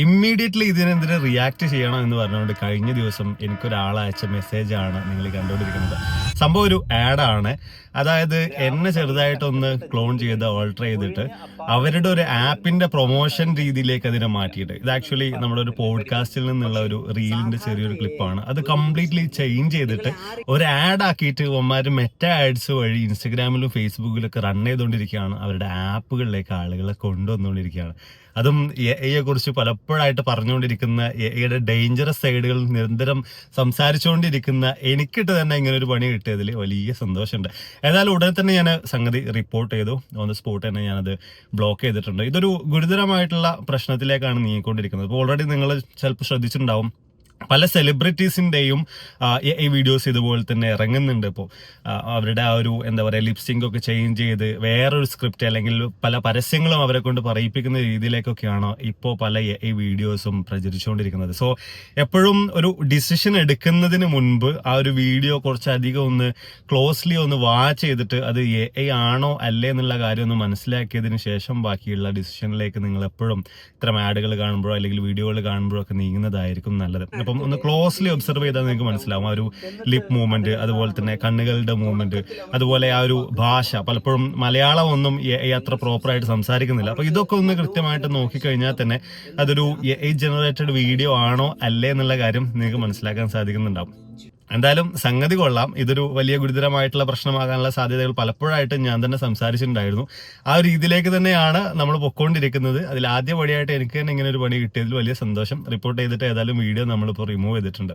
Immediately ഇതിനെതിരെ react ചെയ്യണം എന്ന് പറഞ്ഞുകൊണ്ട് കഴിഞ്ഞ ദിവസം എനിക്കൊരാൾ അയച്ച മെസ്സേജാണ് നിങ്ങൾ കണ്ടുകൊണ്ടിരിക്കുന്നത്. സംഭവം ഒരു ആഡാണ്. അതായത് എന്നെ ചെറുതായിട്ടൊന്ന് ക്ലോൺ ചെയ്ത് ഓൾട്ടർ ചെയ്തിട്ട് അവരുടെ ഒരു ആപ്പിന്റെ പ്രൊമോഷൻ രീതിയിലേക്ക് അതിനെ മാറ്റിയിട്ട്, ഇത് ആക്ച്വലി നമ്മുടെ ഒരു പോഡ്കാസ്റ്റിൽ നിന്നുള്ള ഒരു റീലിന്റെ ചെറിയൊരു ക്ലിപ്പാണ്. അത് കംപ്ലീറ്റ്ലി ചേഞ്ച് ചെയ്തിട്ട് ഒരു ആഡ് ആക്കിയിട്ട് ഒമാര് മെറ്റ ആഡ്സ് വഴി ഇൻസ്റ്റഗ്രാമിലും ഫേസ്ബുക്കിലൊക്കെ റൺ ചെയ്തുകൊണ്ടിരിക്കുകയാണ്. അവരുടെ ആപ്പുകളിലേക്ക് ആളുകളെ കൊണ്ടുവന്നുകൊണ്ടിരിക്കുകയാണ്. അതും എയെ കുറിച്ച് പലപ്പോഴായിട്ട് പറഞ്ഞുകൊണ്ടിരിക്കുന്ന, എയുടെ ഡേഞ്ചറസ് സൈഡുകൾ നിരന്തരം സംസാരിച്ചുകൊണ്ടിരിക്കുന്ന എനിക്കിട്ട് തന്നെ ഇങ്ങനെ ഒരു പണി കിട്ടിയതിൽ വലിയ സന്തോഷമുണ്ട്. ഏതായാലും ഉടനെ തന്നെ ഞാൻ സംഗതി റിപ്പോർട്ട് ചെയ്തു. ഓൺ ദ സ്പോട്ട് തന്നെ ഞാനത് ബ്ലോക്ക് ചെയ്തിട്ടുണ്ട്. ഇതൊരു ഗുരുതരമായിട്ടുള്ള പ്രശ്നത്തിലേക്കാണ് നീങ്ങിക്കൊണ്ടിരിക്കുന്നത്. ഇപ്പോൾ ഓൾറെഡി നിങ്ങൾ ചിലപ്പോൾ ശ്രദ്ധിച്ചിട്ടുണ്ടാവും, പല സെലിബ്രിറ്റീസിന്റെയും ഈ വീഡിയോസ് ഇതുപോലെ തന്നെ ഇറങ്ങുന്നുണ്ട്. ഇപ്പോൾ അവരുടെ ആ ഒരു എന്താ പറയുക, ലിപ്സിംഗ് ഒക്കെ ചേഞ്ച് ചെയ്ത് വേറൊരു സ്ക്രിപ്റ്റ് അല്ലെങ്കിൽ പല പരസ്യങ്ങളും അവരെ കൊണ്ട് പറയിപ്പിക്കുന്ന രീതിയിലേക്കൊക്കെയാണ് ഇപ്പോൾ പല ഈ വീഡിയോസും പ്രചരിച്ചുകൊണ്ടിരിക്കുന്നത്. സോ എപ്പോഴും ഒരു ഡിസിഷൻ എടുക്കുന്നതിന് മുൻപ് ആ ഒരു വീഡിയോ കുറച്ചധികം ഒന്ന് ക്ലോസ്ലി ഒന്ന് വാച്ച് ചെയ്തിട്ട് അത് ആണോ അല്ലേ എന്നുള്ള കാര്യം ഒന്ന് മനസ്സിലാക്കിയതിന് ശേഷം ബാക്കിയുള്ള ഡിസിഷനിലേക്ക് നിങ്ങൾ എപ്പോഴും ഇത്തരം ആഡുകൾ കാണുമ്പോഴോ അല്ലെങ്കിൽ വീഡിയോകൾ കാണുമ്പോഴോ ഒക്കെ നീങ്ങുന്നതായിരിക്കും നല്ലത്. അപ്പം ഒന്ന് ക്ലോസ്ലി ഒബ്സർവ് ചെയ്താൽ നിങ്ങൾക്ക് മനസ്സിലാവും ആ ഒരു ലിപ്പ് മൂവ്മെന്റ്, അതുപോലെ തന്നെ കണ്ണുകളുടെ മൂവ്മെന്റ്, അതുപോലെ ആ ഒരു ഭാഷ. പലപ്പോഴും മലയാളം ഒന്നും അത്ര പ്രോപ്പറായിട്ട് സംസാരിക്കുന്നില്ല. അപ്പൊ ഇതൊക്കെ ഒന്ന് കൃത്യമായിട്ട് നോക്കിക്കഴിഞ്ഞാൽ തന്നെ അതൊരു ജനറേറ്റഡ് വീഡിയോ ആണോ അല്ലേ എന്നുള്ള കാര്യം നിങ്ങൾക്ക് മനസ്സിലാക്കാൻ സാധിക്കുന്നുണ്ടാവും. എന്തായാലും സംഗതി കൊള്ളാം. ഇതൊരു വലിയ ഗുരുതരമായിട്ടുള്ള പ്രശ്നമാകാനുള്ള സാധ്യതകൾ പലപ്പോഴായിട്ട് ഞാൻ തന്നെ സംസാരിച്ചിട്ടുണ്ടായിരുന്നു. ആ ഒരു രീതിയിലേക്ക് തന്നെയാണ് നമ്മൾ പൊക്കോണ്ടിരിക്കുന്നത്. അതിൽ ആദ്യ പടിയായിട്ട് എനിക്ക് തന്നെ ഇങ്ങനെ ഒരു പണി കിട്ടിയതിൽ വലിയ സന്തോഷം. റിപ്പോർട്ട് ചെയ്തിട്ട് ഏതായാലും വീഡിയോ നമ്മളിപ്പോൾ റിമൂവ് ചെയ്തിട്ടുണ്ട്.